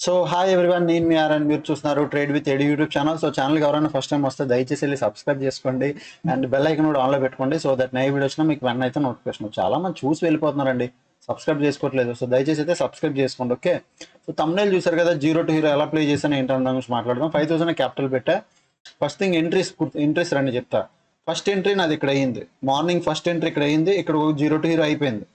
So hi everyone, నేను మీ are and మీరు చూస్తున్నారు trade with AD YouTube channel. So ఛానల్కి ఎవరైనా ఫస్ట్ టైం వస్తే దయచేసి వెళ్ళి సబ్స్క్రైబ్ చేసుకోండి అండ్ బెల్ ఐకన్ కూడా ఆన్లో పెట్టుకోండి. సో దట్ నై వీడియో వచ్చినా మీకు వెంటనే అయితే నోటిఫికేషన్. చాలా మంది చూసి వెళ్ళిపోతున్నారండి, సబ్స్క్రైబ్ చేసుకోవట్లేదు. సో దయచేసి అయితే సబ్స్క్రైబ్ చేసుకోండి. ఓకే, సో తమ్నేల్ చూసారు కదా, జీరో టు హీరో ఎలా ప్లే చేశాను ఏంటన్న గురించి మాట్లాడదాం. 5000 క్యాపిటల్ పెట్టా. ఫస్ట్ థింగ్ ఎంట్రీస్ రండి చెప్తా. ఫస్ట్ ఎంట్రీ నాది ఇక్కడ అయ్యింది, మార్నింగ్ ఫస్ట్ ఎంట్రీ ఇక్కడ అయ్యింది, ఇక్కడ జీరో టు హీరో అయిపోయింది.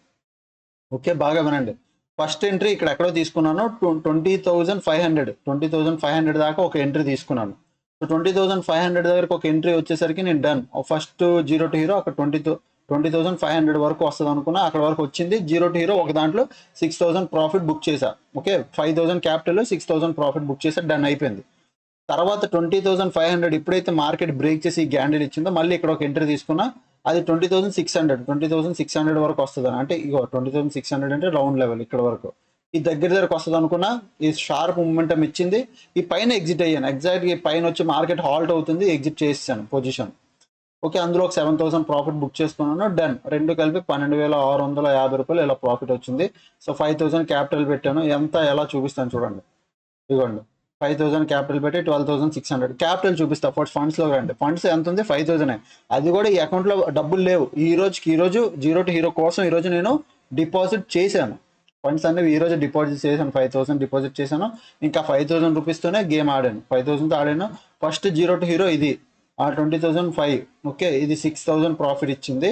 ఓకే, బాగా వినండి. ఫస్ట్ ఎంట్రీ ఇక్కడ ఎక్కడో తీసుకున్నాను, 20,500 దాకా ఒక ఎంట్రీ తీసుకున్నాను. సో 20,500 దగ్గరకు ఒక ఎంట్రీ వచ్చేసరికి నేను done. First zero to hero అక్కడ 20,500 వరకు వస్తుంది అనుకున్నా, అక్కడ వరకు వచ్చింది. జీరో టు హీరో ఒక దాంట్లో 6,000 ప్రాఫిట్ బుక్ చేశా. ఓకే, 5,000 క్యాపిటల్ 6,000 ప్రాఫిట్ బుక్ చేసా, డన్ అయిపోయింది. తర్వాత 20,500 ఎప్పుడైతే మార్కెట్ బ్రేక్ చేసి గ్యాండిల్ ఇచ్చిందో మళ్ళీ ఇక్కడ ఒక ఎంట్రీ తీసుకున్నా, అది 20,600 వరకు వస్తుంది. అంటే ఇగో 20,600 అంటే రౌండ్ లెవెల్ ఇక్కడ వరకు, ఈ దగ్గరకు వస్తుంది అనుకున్నా. ఈ షార్ప్ మూమెంటం ఇచ్చింది, ఈ పైన ఎగ్జిట్ అయ్యాను. ఎగ్జాక్ట్గా ఈ పైన వచ్చి మార్కెట్ హాల్ట్ అవుతుంది, ఎగ్జిట్ చేసాను పొజిషన్. ఓకే, అందులో ఒక 7,000 ప్రాఫిట్ బుక్ చేసుకున్నాను, డన్. రెండు కలిపి 12,650 రూపాయలు ఇలా ప్రాఫిట్ వచ్చింది. సో 5,000 క్యాపిటల్ పెట్టాను. ఎంత ఎలా చూపిస్తాను చూడండి. ఇదిగోండి, 5,000 క్యాపిటల్ పెట్టి 12,600 క్యాపిటల్ చూపిస్తా. ఫండ్స్లో రండి. ఫండ్స్ ఎంత ఉంది? 5,000. అది కూడా ఈ అకౌంట్లో డబ్బులు లేవు. ఈరోజు జీరో టు హీరో కోసం ఈరోజు నేను డిపాజిట్ చేశాను. ఫండ్స్ అనేవి ఈరోజు డిపాజిట్ చేశాను. 5,000 డిపాజిట్ చేశాను. ఇంకా 5,000 రూపీస్తోనే గేమ్ ఆడాను. 5,000తో ఆడాను. ఫస్ట్ జీరో టు హీరో ఇది 20,005. ఓకే, ఇది 6,000 ప్రాఫిట్ ఇచ్చింది.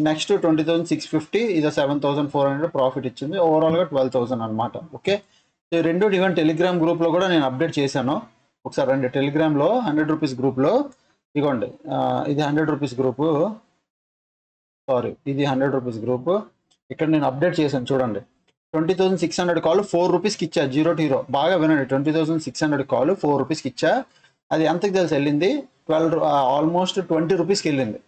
నెక్స్ట్ 20,650, ఇది 7,400 ప్రాఫిట్ ఇచ్చింది. ఓవరాల్గా 12,000 అనమాట. ఓకే, రెండు ఈవెన్ టెలిగ్రామ్ గ్రూప్లో కూడా నేను అప్డేట్ చేశాను. ఒకసారి రండి, టెలిగ్రామ్లో 100 రూపీస్ గ్రూప్లో ఇదిగోండి. ఇది 100 రూపీస్ గ్రూపు, ఇది 100 రూపీస్ గ్రూప్. ఇక్కడ నేను అప్డేట్ చేశాను చూడండి. 20,600 కాల్ 4 రూపీస్కి ఇచ్చా జీరో టు హీరో. బాగా వినండి, 20,600 కాల్ 4 రూపీస్కి ఇచ్చా. అది ఎంతకి తెలిసి వెళ్ళింది? ఆల్మోస్ట్ 20 రూపీస్కి వెళ్ళింది.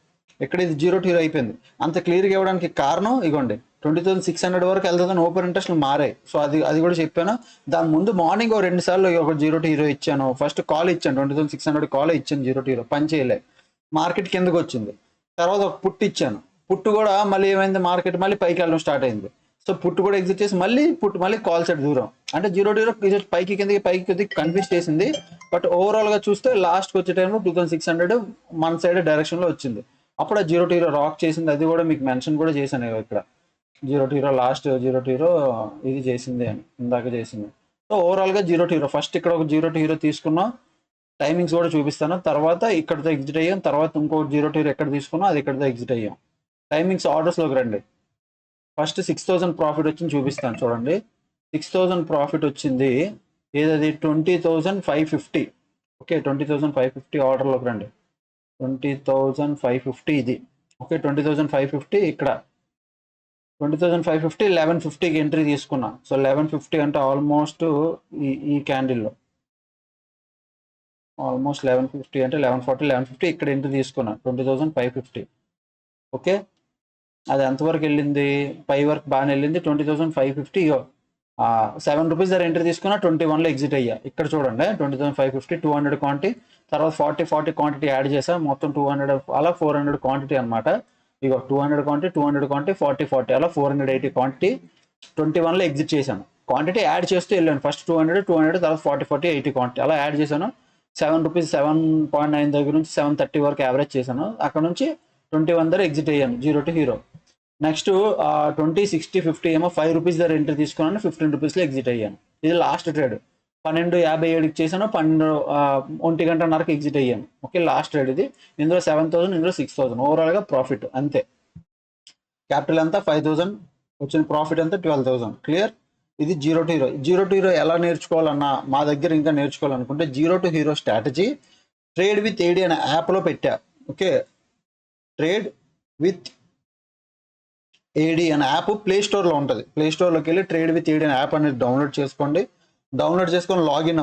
ఇక్కడ ఇది జీరో టు హీరో అయిపోయింది. అంత క్లియర్గా ఇవ్వడానికి కారణం ఇగోండి, 20,600 వరకు వెళ్తుందని ఓపెన్ ఇంట్రెస్ట్లు మారాయి. సో అది కూడా చెప్పాను. దాని ముందు మార్నింగ్ 2 సార్లు ఒక జీరో టు హీరో ఇచ్చాను. ఫస్ట్ కాల్ ఇచ్చాను, 20,600 కాల్ ఇచ్చాను జీరో టు హీరో, పని చేయలే, మార్కెట్ కిందకు వచ్చింది. తర్వాత ఒక పుట్టు ఇచ్చాను. పుట్టు కూడా మళ్ళీ ఏమైంది, మార్కెట్ మళ్ళీ పైకి వెళ్ళడం స్టార్ట్ అయింది. సో పుట్టు కూడా ఎగ్జిట్ చేసి మళ్ళీ కాల్ సైడ్ దూరం. అంటే జీరో టు హీరో పైకి కిందకి కన్ఫ్యూజ్ చేసింది. బట్ ఓవరాల్గా చూస్తే లాస్ట్కి వచ్చే టైంలో 2,600 మన సైడ్ డైరెక్షన్లో వచ్చింది. అప్పుడు ఆ జీరో టు హీరో రాక్ చేసింది. అది కూడా మీకు మెన్షన్ కూడా చేశాను ఇక్కడ. Zero to hero last zero to hero ఇది చేసింది అని ఇందాక చేసింది. సో ఓవరాల్గా జీరో టు హీరో ఫస్ట్ ఇక్కడ ఒక జీరో టు హీరో తీసుకున్నాం. టైమింగ్స్ కూడా చూపిస్తాను. తర్వాత ఇక్కడతో ఎగ్జిట్ అయ్యాం. తర్వాత ఇంకో జీరో టు హీరో ఎక్కడ తీసుకున్నాం, అది ఇక్కడతో ఎగ్జిట్ అయ్యాం. టైమింగ్స్ ఆర్డర్స్లోకి రండి. ఫస్ట్ 6,000 ప్రాఫిట్ వచ్చింది చూపిస్తాను చూడండి. 6,000 ప్రాఫిట్ వచ్చింది. ఏదది? 20,550. ఓకే, 20,550 ఆర్డర్లోకి రండి. 20,550 ఇది. ఓకే, 20,550 ఇక్కడ 20,550 1150కి ఎంట్రీ తీసుకున్నా. సో 1150 అంటే ఆల్మోస్ట్ ఈ క్యాండిల్లో ఆల్మోస్ట్ 1150 అంటే 1140, 1150 ఇక్కడ ఎంట్రీ తీసుకున్నా 20,550. ఓకే, అది ఎంతవరకు వెళ్ళింది? పై వరకు బాగానే వెళ్ళింది. 20,550 7 రూపీస్ దగ్గర ఎంట్రీ తీసుకున్నా, 21లో ఎగ్జిట్ అయ్యా. ఇక్కడ చూడండి, 20,550 200 క్వాంటిటీ, తర్వాత 40 క్వాంటిటీ యాడ్ చేసా, మొత్తం 200, అలా 400 క్వాంటిటీ అనమాట. ఇగో 200 క్వాంటిటీ 40 అలా 480 క్వాంటిటీ 21లో ఎగ్జిట్ చేశాను. క్వాంటిటీ యాడ్ చేస్తూ వెళ్ళాను. ఫస్ట్ 200 తర్వాత 40 80 క్వాంటిటీ అలా యాడ్ చేశాను. 7 రూపీస్ 7.9 దగ్గర నుంచి 730 వరకు యావరేజ్ చేశాను. అక్కడ నుంచి 21 దగ్గర ఎగ్జిట్ అయ్యాను జీరో టు హీరో. నెక్స్ట్ 20 60 50 ఏమో 5 రూపీస్ దగ్గర ఎంట్రీ తీసుకున్నాను, 15 రూపీస్లో ఎగ్జిట్ అయ్యాను. ఇది లాస్ట్ ట్రేడ్. 12:57కి చేశాను, 1:30కి ఎగ్జిట్ అయ్యాను. ఓకే, లాస్ట్ ట్రేడ్ ఇది. ఇందులో 7,000, ఇందులో 6,000, ఓవరాల్గా ప్రాఫిట్ అంతే. క్యాపిటల్ అంతా 5,000, వచ్చిన ప్రాఫిట్ అంతా 12,000. క్లియర్? ఇది zero to hero. Zero to hero ఎలా నేర్చుకోవాలన్నా మా దగ్గర ఇంకా నేర్చుకోవాలనుకుంటే zero to hero strategy trade with AD అనే యాప్లో పెట్టా. ఓకే, ట్రేడ్ విత్ ఏడి అనే యాప్ ప్లే స్టోర్లో ఉంటుంది. ప్లే స్టోర్లోకి వెళ్ళి ట్రేడ్ విత్ ఏడి అనే యాప్ అనేది డౌన్లోడ్ చేసుకోండి. డౌన్లోడ్ చేసుకొని లాగిన్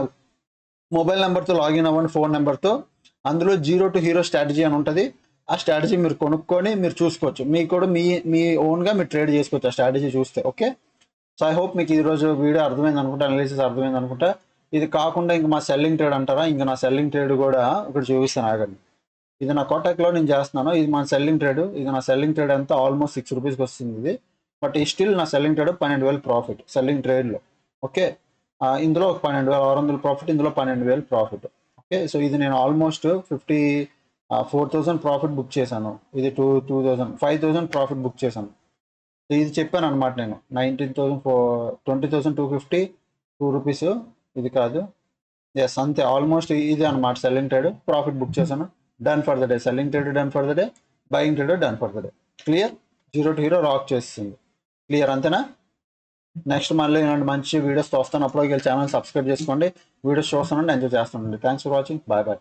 మొబైల్ నెంబర్తో లాగిన్ అవ్వండి, ఫోన్ నెంబర్తో. అందులో జీరో టు హీరో స్ట్రాటజీ అని ఉంటుంది. ఆ స్ట్రాటజీ మీరు కొనుక్కొని మీరు చూసుకోవచ్చు. మీకు కూడా మీ ఓన్గా మీరు ట్రేడ్ చేసుకోవచ్చు ఆ స్ట్రాటజీ చూస్తే. ఓకే, సో ఐ హోప్ మీకు ఈరోజు వీడియో అర్థమైంది అనుకుంటా, అనాలిసిస్ అర్థమైంది అనుకుంటా. ఇది కాకుండా ఇంక మా సెల్లింగ్ ట్రేడ్ అంటారా, ఇంకా నా సెల్లింగ్ ట్రేడ్ కూడా ఇక్కడ చూపిస్తాను, ఆగండి. ఇది నా కోటక్లో నేను చేస్తున్నాను. ఇది మన సెల్లింగ్ ట్రేడ్. ఇది నా సెల్లింగ్ ట్రేడ్ అంతా ఆల్మోస్ట్ 6 రూపీస్కి వస్తుంది ఇది. బట్ ఈ స్టిల్ నా సెల్లింగ్ ట్రేడ్ 12,000 ప్రాఫిట్ సెల్లింగ్ ట్రేడ్లో. ఓకే, ఇందులో ఒక 12,600 ప్రాఫిట్, ఇందులో 12,000 ప్రాఫిట్. ఓకే, సో ఇది నేను ఆల్మోస్ట్ 4,000 ప్రాఫిట్ బుక్ చేశాను. ఇది 5,000 ప్రాఫిట్ బుక్ చేశాను. సో ఇది చెప్పాను అనమాట నేను. 20,250 రూపీస్, ఇది కాదు, ఎస్ అంతే, ఆల్మోస్ట్ ఇది అనమాట. సెల్లింగ్ ట్రేడ్ ప్రాఫిట్ బుక్ చేశాను. Done for the day. Selling trade done for the day, buying trade done for the day. Clear? 0 to hero rock చేస్తుంది. క్లియర్ అంతేనా? నెక్స్ట్ మళ్ళీ ఇలాంటి మంచి వీడియోస్తో వస్తాను. అప్పుడు ఛానల్ సబ్స్క్రైబ్ చేసుకోండి. వీడియోస్ చూస్తానండి, ఎంజాయ్ చేస్తానండి. Thanks for watching. Bye bye.